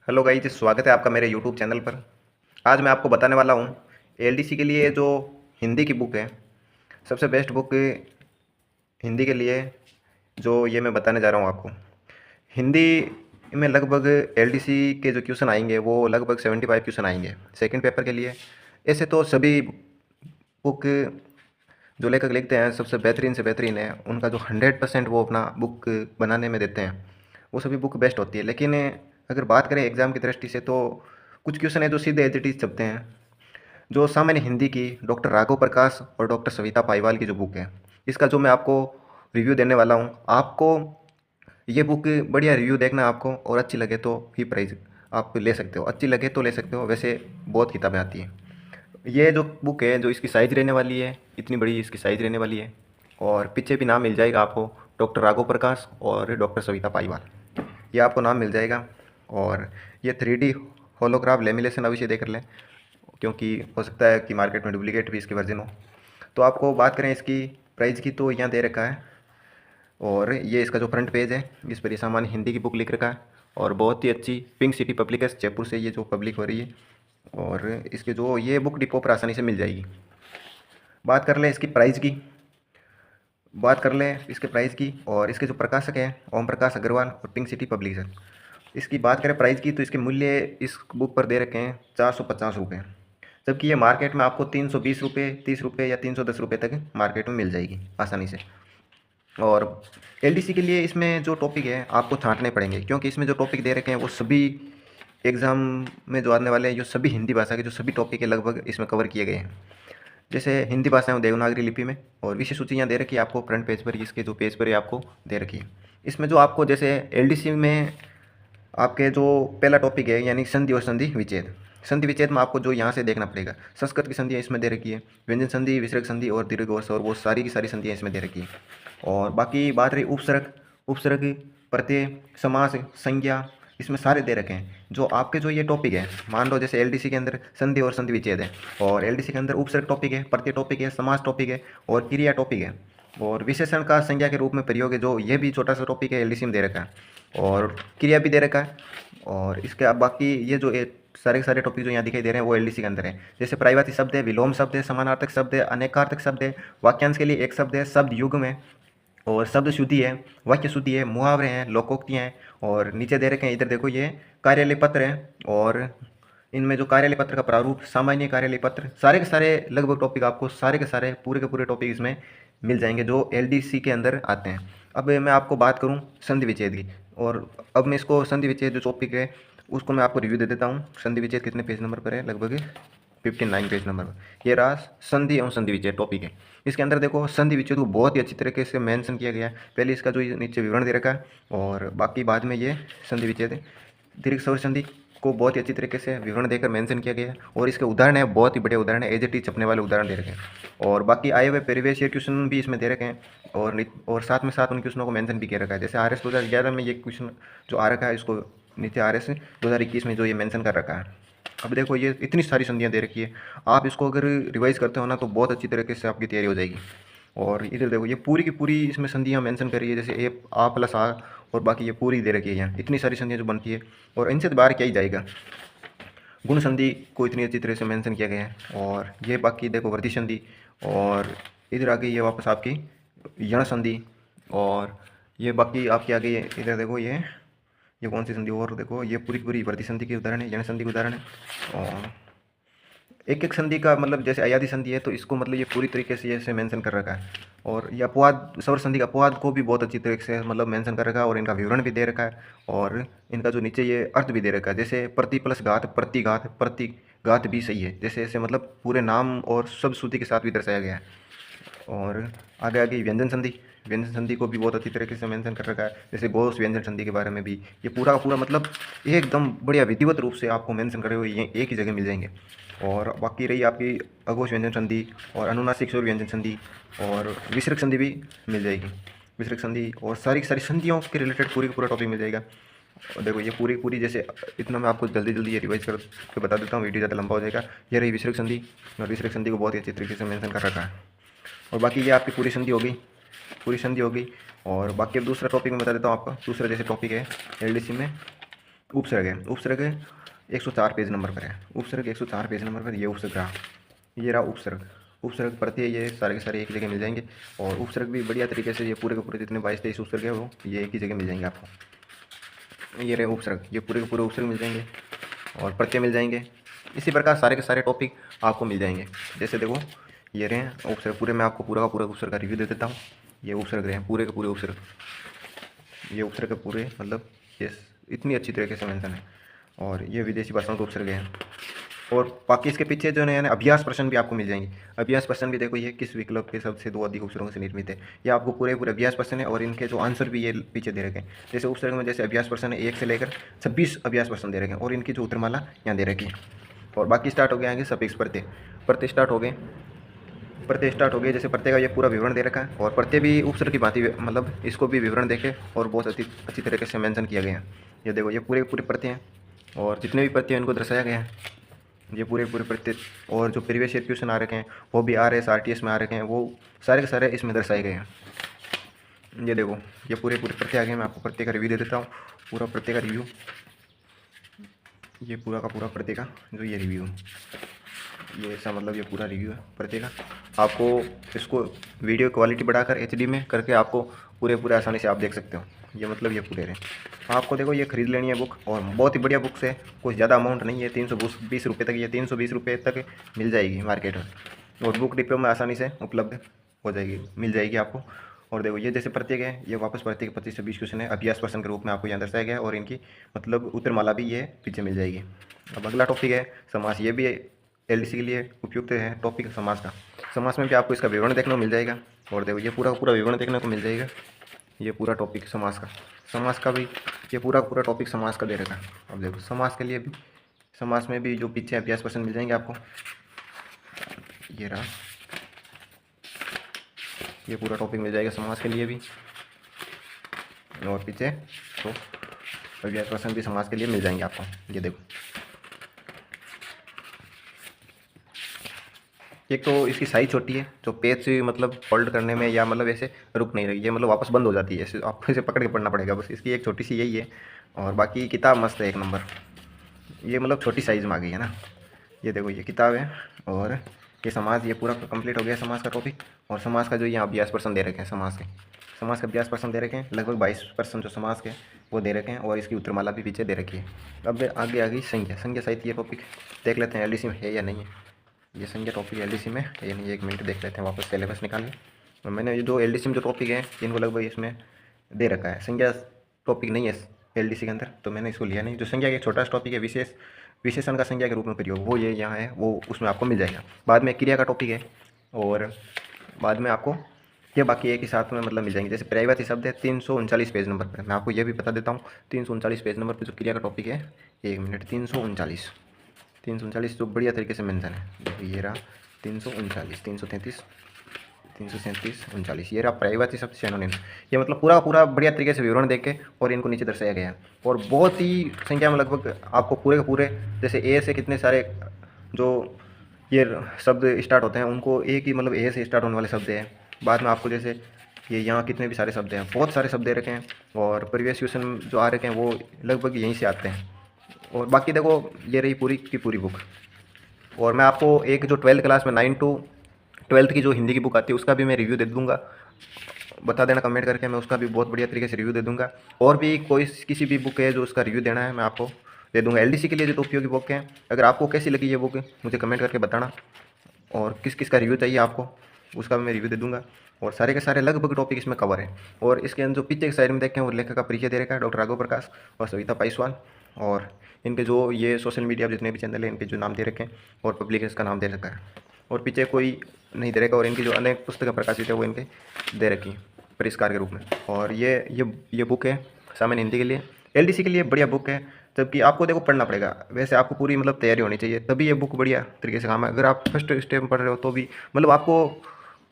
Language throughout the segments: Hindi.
हेलो गाइस, स्वागत है आपका मेरे यूट्यूब चैनल पर। आज मैं आपको बताने वाला हूँ एलडीसी के लिए जो हिंदी की बुक है, सबसे बेस्ट बुक हिंदी के लिए जो ये मैं बताने जा रहा हूँ आपको। हिंदी में लगभग एलडीसी के जो क्वेश्चन आएंगे वो लगभग 75 क्वेश्चन आएंगे सेकंड पेपर के लिए। ऐसे तो सभी बुक जो लेखक लिखते हैं सबसे बेहतरीन से बेहतरीन है, उनका जो 100% वो अपना बुक बनाने में देते हैं, वो सभी बुक बेस्ट होती है। लेकिन अगर बात करें एग्ज़ाम की दृष्टि से तो कुछ क्वेश्चन है जो सीधे एज इट इज़ छपते हैं। जो सामान्य हिंदी की डॉक्टर राघव प्रकाश और डॉक्टर सविता पाईवाल की जो बुक है, इसका जो मैं आपको रिव्यू देने वाला हूँ, आपको ये बुक बढ़िया रिव्यू देखना आपको, और अच्छी लगे तो ही प्राइज़ आप ले सकते हो, अच्छी लगे तो ले सकते हो। वैसे बहुत किताबें आती हैं। ये जो बुक है, जो इसकी साइज़ रहने वाली है, इतनी बड़ी इसकी साइज़ रहने वाली है, और पीछे भी नाम मिल जाएगा आपको, डॉक्टर राघव प्रकाश और डॉक्टर सविता पाईवाल, ये आपको नाम मिल जाएगा। और ये 3D होलोग्राफ लेमिनेशन अवश्य देकर लें, क्योंकि हो सकता है कि मार्केट में डुप्लीकेट भी इसके वर्जन हो। तो आपको बात करें इसकी प्राइस की तो यहाँ दे रखा है, और ये इसका जो फ्रंट पेज है इस पर ये सामान्य हिंदी की बुक लिख रखा है, और बहुत ही अच्छी पिंक सिटी पब्लिकर्स जयपुर से ये जो पब्लिक हो रही है, और इसके जो ये बुक डिपो पर आसानी से मिल जाएगी। बात कर लें इसकी प्राइस की, बात कर लें इसके प्राइस की, और इसके जो प्रकाशक हैं ओम प्रकाश अग्रवाल और पिंक सिटी पब्लिशर। इसकी बात करें प्राइस की तो इसके मूल्य इस बुक पर दे रखे हैं 450 रुपये, जबकि ये मार्केट में आपको 320 रुपये, 30 रुपये या 310 रुपये तक मार्केट में मिल जाएगी आसानी से। और एलडीसी के लिए इसमें जो टॉपिक है आपको छांटने पड़ेंगे, क्योंकि इसमें जो टॉपिक दे रखे हैं वो सभी एग्ज़ाम में जो आने वाले हैं, जो सभी हिंदी भाषा के जो सभी टॉपिक है लगभग इसमें कवर किए गए हैं। जैसे हिंदी भाषा है देवनागरी लिपि में, और विषय सूची यहाँ दे रखी है आपको फ्रंट पेज पर, इसके जो पेज पर आपको दे रखी है। इसमें जो आपको जैसे एलडीसी में आपके जो पहला टॉपिक है यानी संधि और संधि विच्छेद। संधि विच्छेद में आपको जो यहाँ से देखना पड़ेगा, संस्कृत की संधियाँ इसमें दे रखी है, व्यंजन संधि, विसर्ग संधि और दीर्घ और स्वर, वो सारी की सारी संधियाँ इसमें दे रखी है। और बाकी बात रही उपसर्ग, उपसर्ग, प्रत्यय, समास, संज्ञा, इसमें सारे दे रखे हैं। जो आपके जो ये टॉपिक है, मान लो जैसे एलडीसी के अंदर संधि और संधि विच्छेद है, और एलडीसी के अंदर उपसर्ग टॉपिक है, प्रत्यय टॉपिक है, समास टॉपिक है और क्रिया टॉपिक है, और विशेषण का संज्ञा के रूप में प्रयोग है, जो ये भी छोटा सा टॉपिक है एलडीसी में दे रखा है, और क्रिया भी दे रखा है। और इसके अब बाकी ये जो सारे के सारे टॉपिक जो यहाँ दिखाई दे रहे हैं वो एलडीसी के अंदर है। जैसे प्रायवाची शब्द है, विलोम शब्द है, समानार्थक शब्द है, अनेकार्थक शब्द है, वाक्यांश के लिए एक शब्द है, शब्द युग्म है, और शब्द शुद्धि है, वाक्य शुद्धि है, मुहावरे हैं, लोकोक्तियाँ हैं। और नीचे दे रखे हैं, इधर देखो ये कार्यालय पत्र हैं, और इनमें जो कार्यालय पत्र का प्रारूप, सामान्य कार्यालय पत्र, सारे के सारे लगभग टॉपिक आपको सारे के सारे पूरे के पूरे टॉपिक इसमें मिल जाएंगे जो एलडीसी के अंदर आते हैं। अब मैं आपको बात करूं संधि विच्छेद की, और अब मैं इसको संधि विच्छेद जो टॉपिक है उसको मैं आपको रिव्यू दे देता हूं। संधि विच्छेद कितने पेज नंबर पर है, लगभग 59 पेज नंबर पर। ये रहा संधि एवं संधि विच्छेद टॉपिक है। इसके अंदर देखो संधि विच्छेद को बहुत ही अच्छी तरीके से मेंशन किया गया है। पहले इसका जो नीचे विवरण दे रखा है, और बाकी बाद में ये संधि विच्छेद है। दीर्घ स्वर संधि को बहुत ही अच्छी तरीके से विवरण देकर मेंशन किया गया है, और इसके उदाहरण है बहुत ही बड़े उदाहरण है, एज इट इज छपने वाले उदाहरण दे रखे हैं। और बाकी आए हुए परिवेश क्वेश्चन भी इसमें दे रखे हैं, और साथ में साथ उन क्वेश्चनों को मेंशन भी किया रखा है। जैसे RS 2011 में ये क्वेश्चन जो आ रखा है, इसको नीचे RS 2021 में जो ये मेंशन कर रखा है। अब देखो ये इतनी सारी संधियाँ दे रखी है, आप इसको अगर रिवाइज करते हो ना तो बहुत अच्छी तरीके से आपकी तैयारी हो जाएगी। और इधर देखो ये पूरी की पूरी इसमें संधियाँ मेंशन करी है, जैसे A प्लस आ, और बाकी ये पूरी दे रखी है यहाँ, इतनी सारी संधियाँ जो बनती है, और इनसे तो बाहर क्या ही जाएगा। गुण संधि को इतनी अच्छी तरह से मेंशन किया गया है। और ये बाकी देखो वृद्धि संधि, और इधर आ गई ये वापस आपकी यण संधि, और ये बाकी आपके आगे इधर देखो ये कौन सी संधि, और देखो ये पूरी पूरी वृद्धि संधि के उदाहरण है, यण संधि के उदाहरण है। और एक एक संधि का मतलब जैसे अयादि संधि है तो इसको मतलब ये पूरी तरीके से ऐसे मेंशन कर रखा है। और ये अपवाद, स्वर संधि का अपवाद को भी बहुत अच्छी तरीके से मतलब मेंशन कर रखा है, और इनका विवरण भी दे रखा है, और इनका जो नीचे ये अर्थ भी दे रखा है। जैसे प्रति प्लस घात, प्रतिघात, प्रतिघात भी सही है, जैसे ऐसे मतलब पूरे नाम और शब्द शुद्धि के साथ भी दर्शाया गया है। और आगे आगे व्यंजन संधि, व्यंजन संधि को भी बहुत अच्छी तरीके से मेंशन कर रखा है। जैसे घोष व्यंजन संधि के बारे में भी ये पूरा का पूरा मतलब एकदम बढ़िया विधिवत रूप से आपको मेंशन करे हुए ये एक ही जगह मिल जाएंगे। और बाकी रही आपकी अघोष व्यंजन संधि और अनुनासिक स्वर व्यंजन संधि, और विसर्ग संधि भी मिल जाएगी, विसर्ग संधि, और सारी की सारी संधियों के रिलेटेड पूरी का पूरा टॉपिक मिल जाएगा। और देखो ये पूरी पूरी जैसे इतना मैं आपको जल्दी जल्दी ये रिवाइज कर के बता देता हूँ, वीडियो ज़्यादा लंबा हो जाएगा। ये रही विसर्ग संधि, और विसर्ग संधि को बहुत ही अच्छी तरीके से मेंशन कर रखा है। और बाकी ये आपकी पूरी संधि होगी, पूरी संधि होगी। और बाकी अब दूसरा टॉपिक मैं बता देता हूँ आपका, दूसरा जैसे टॉपिक है एलडीसी में उपसर्ग है, उपसर्ग 104 पेज नंबर पर है, उपसर्ग 104 पेज नंबर पर ये उपसर्ग रहा, ये रहा उपसर्ग। उपसर्ग प्रत्यय ये सारे के सारे एक जगह मिल जाएंगे, और उपसर्ग भी बढ़िया तरीके से ये पूरे के पूरे जितने 22-23 उपसर्ग है वो ये एक ही जगह मिल जाएंगे आपको। ये रहे उपसर्ग, ये पूरे के पूरे उपसर्ग मिल जाएंगे और प्रत्यय मिल जाएंगे। इसी प्रकार सारे के सारे टॉपिक आपको मिल जाएंगे। जैसे देखो ये रहे उपसर्ग, पूरे मैं आपको पूरा का पूरा उपसर्ग का रिव्यू दे देता हूँ। ये उपसर्ग रहे पूरे के पूरे उपसर्ग, ये उपसर्ग के पूरे मतलब ये इतनी अच्छी तरीके से मेंशन है। और ये विदेशी भाषाओं के उपसर्ग हैं। और बाकी इसके पीछे जो है अभ्यास प्रश्न भी आपको मिल जाएंगे। अभ्यास प्रश्न भी देखो ये किस विकल्प के सबसे 2 अधिक उपसर्गों से निर्मित है, ये आपको पूरे पूरे अभ्यास प्रश्न है, और इनके जो आंसर भी ये पीछे दे रखे हैं। जैसे उपसर्ग में जैसे अभ्यास प्रश्न है 1 से लेकर 26 अभ्यास प्रश्न दे रखे हैं, और इनकी जो उत्तरमाला यहाँ दे रखी है। और बाकी स्टार्ट हो गए आगे सफिक्स प्रत्यय, प्रत्यय स्टार्ट हो गए, प्रत्यय स्टार्ट हो गए। जैसे प्रत्यय का ये पूरा विवरण दे रखा है, और प्रत्यय भी उपसर्ग की भांति मतलब इसको भी विवरण देखे और बहुत अच्छी तरीके से मेंशन किया गया है। ये देखो ये पूरे पूरे प्रत्यय हैं, और जितने भी प्रत्यय इनको दर्शाया गया है ये पूरे पूरे प्रत्यय। और जो प्रीवियस ईयर क्वेश्चन आ रखे हैं वो भी RS RTS में आ रखे हैं, वो सारे के सारे इसमें दर्शाए गए हैं। ये देखो ये पूरे पूरे प्रत्यय आ गए। मैं आपको प्रत्यय का रिव्यू दे देता हूँ, पूरा प्रत्यय का रिव्यू, ये पूरा का पूरा प्रत्यय का जो ये रिव्यू, ये ऐसा मतलब ये पूरा रिव्यू है प्रत्यय का। आपको इसको वीडियो क्वालिटी बढ़ाकर HD में करके आपको पूरे पूरे आसानी से आप देख सकते हो। ये मतलब ये पूरे रहे। आपको देखो ये खरीद लेनी है बुक, और बहुत ही बढ़िया बुक्स है, कुछ ज़्यादा अमाउंट नहीं है, 320 रुपये तक, ये 320 रुपये तक मिल जाएगी मार्केट में, और बुक डिपो में आसानी से उपलब्ध हो जाएगी, मिल जाएगी आपको। और देखो ये जैसे प्रत्येक है, ये वापस प्रत्येक 25 से 20 क्वेश्चन है, अभ्यास प्रश्न के रूप में आपको यहाँ दर्शाया गया है, और इनकी मतलब उत्तरमाला भी ये पीछे मिल जाएगी। अब अगला टॉपिक है समास। ये भी LDC के लिए उपयुक्त है टॉपिक समास का। समास में भी आपको इसका विवरण देखने को मिल जाएगा, और देखो ये पूरा पूरा विवरण देखने को मिल जाएगा। ये पूरा टॉपिक समास का, समास का भी ये पूरा पूरा टॉपिक समास का दे रखा है। अब देखो समास के लिए भी, समास में भी जो पीछे अभ्यास प्रश्न मिल जाएंगे आपको। ये रहा, ये पूरा टॉपिक मिल जाएगा समास के लिए भी, और पीछे तो अभ्यास प्रश्न भी समास के लिए मिल जाएंगे आपको। ये देखो एक तो इसकी साइज छोटी है, जो पेज से मतलब फोल्ड करने में या मतलब ऐसे रुक नहीं रही है, मतलब वापस बंद हो जाती है, ऐसे आपको इसे पकड़ के पढ़ना पड़ेगा, बस इसकी एक छोटी सी यही है। और बाकी किताब मस्त है एक नंबर, ये मतलब छोटी साइज़ में आ गई है ना। ये देखो ये किताब है, और ये समाज, ये पूरा कंप्लीट हो गया समाज का टॉपिक। और समाज का जो यहाँ अभ्यास प्रश्न दे रखे हैं, समाज के अभ्यास प्रश्न दे रखे हैं, लगभग 22% जो समाज के वो दे रखे हैं, और इसकी उत्तरमाला भी पीछे दे रखी है। अब आगे आ गई संज्ञा, संज्ञा साहित्य। ये टॉपिक देख लेते हैं LDC में है या नहीं है। ये संज्ञा टॉपिक LDC में है या नहीं, 1 मिनट देख लेते हैं, वापस सिलेबस निकाल लें। और मैंने ये जो LDC में जो टॉपिक है इनको लगभग इसमें दे रखा है। संज्ञा टॉपिक नहीं है LDC के अंदर, तो मैंने इसको लिया नहीं। जो संज्ञा का एक छोटा सा टॉपिक है, विशेषण का संज्ञा के रूप में प्रयोग, वो ये यहाँ है, वो उसमें आपको मिल जाएगा। बाद में क्रिया का टॉपिक है, और बाद में आपको ये बाकी एक ही साथ में मतलब मिल जाएंगे। जैसे पर्यायवाची शब्द है 339 पेज नंबर पर, मैं आपको ये भी बता देता हूँ। 339 पेज नंबर पर जो क्रिया का टॉपिक है, 1 मिनट, 339 जो बढ़िया तरीके से मेंशन है। देखो ये रहा 339, 333, 337, 39, ये रहा पर्यायवाची शब्द सिनोनिम। ये मतलब पूरा पूरा बढ़िया तरीके से विवरण देख के और इनको नीचे दर्शाया गया है। और बहुत ही संख्या में लगभग आपको पूरे के पूरे, जैसे ए से कितने सारे जो ये शब्द स्टार्ट होते हैं, उनको एक ही मतलब ए से स्टार्ट होने वाले शब्द हैं। बाद में आपको जैसे ये यहाँ कितने भी सारे शब्द हैं, बहुत सारे शब्द दे रखे हैं, और प्रीवियस क्वेश्चन जो आ रखे हैं वो लगभग यहीं से आते हैं। और बाकी देखो ये रही पूरी की पूरी बुक। और मैं आपको एक जो 12th क्लास में 9 to 12th की जो हिंदी की बुक आती है उसका भी मैं रिव्यू दे दूंगा, बता देना कमेंट करके, मैं उसका भी बहुत बढ़िया तरीके से रिव्यू दे दूंगा। और भी कोई किसी भी बुक है जो उसका रिव्यू देना है मैं आपको दे दूंगा। LDC के लिए जो उपयोगी बुक है, अगर आपको कैसी लगी ये बुक मुझे कमेंट करके बताना, और किस किस का रिव्यू चाहिए आपको उसका भी मैं रिव्यू दे दूंगा। और सारे के सारे लगभग टॉपिक इसमें कवर है। और इसके अंदर जो पीछे के साइड में देखें वो लेखक का परिचय दे रखा है, डॉक्टर राघव प्रकाश और सविता पाइसवाल। और इनके जो ये सोशल मीडिया जितने भी चैनल हैं इनके जो नाम दे रखे हैं, और पब्लिकेशन का नाम दे रखा है, और पीछे कोई नहीं दे रखा। और इनकी जो अनेक पुस्तकें प्रकाशित है वो इनके दे रखी हैं पुरस्कार के रूप में। और ये बुक है सामान्य हिंदी के लिए, LDC के लिए बढ़िया बुक है। जबकि आपको देखो पढ़ना पड़ेगा, वैसे आपको पूरी मतलब तैयारी होनी चाहिए, तभी ये बुक बढ़िया तरीके से काम है। अगर आप फर्स्ट स्टेप में पढ़ रहे हो तो भी मतलब आपको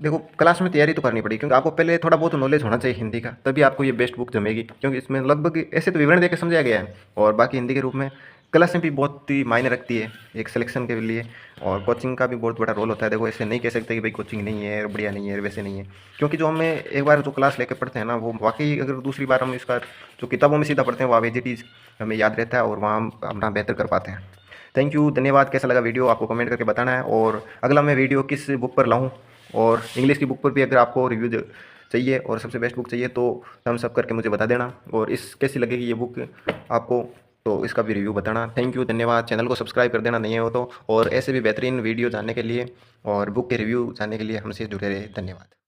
देखो क्लास में तैयारी तो करनी पड़ेगी, क्योंकि आपको पहले थोड़ा बहुत नॉलेज होना चाहिए हिंदी का, तभी आपको ये बेस्ट बुक जमेगी। क्योंकि इसमें लगभग ऐसे तो विवरण देकर समझाया गया है, और बाकी हिंदी के रूप में क्लास में भी बहुत ही मायने रखती है एक सिलेक्शन के लिए, और कोचिंग का भी बहुत बड़ा रोल होता है। देखो ऐसे नहीं कह सकते कि भाई कोचिंग नहीं है, बढ़िया नहीं है, वैसे नहीं है, क्योंकि जो हमें एक बार जो क्लास लेके पढ़ते हैं ना, वो वाकई अगर दूसरी बार हम इसका जो किताबों में सीधा पढ़ते हैं, वो एज इट इज़ हमें याद रहता है और वहाँ हम अपना बेहतर कर पाते हैं। थैंक यू, धन्यवाद। कैसा लगा वीडियो आपको कमेंट करके बताना है, और अगला मैं वीडियो किस बुक पर लाऊँ, और इंग्लिश की बुक पर भी अगर आपको रिव्यू चाहिए और सबसे बेस्ट बुक चाहिए तो थम्स अप करके मुझे बता देना, और इस कैसी लगेगी ये बुक आपको, तो इसका भी रिव्यू बताना। थैंक यू, धन्यवाद। चैनल को सब्सक्राइब कर देना नहीं हो तो, और ऐसे भी बेहतरीन वीडियो जानने के लिए और बुक के रिव्यू जानने के लिए हमसे जुड़े रहे। धन्यवाद।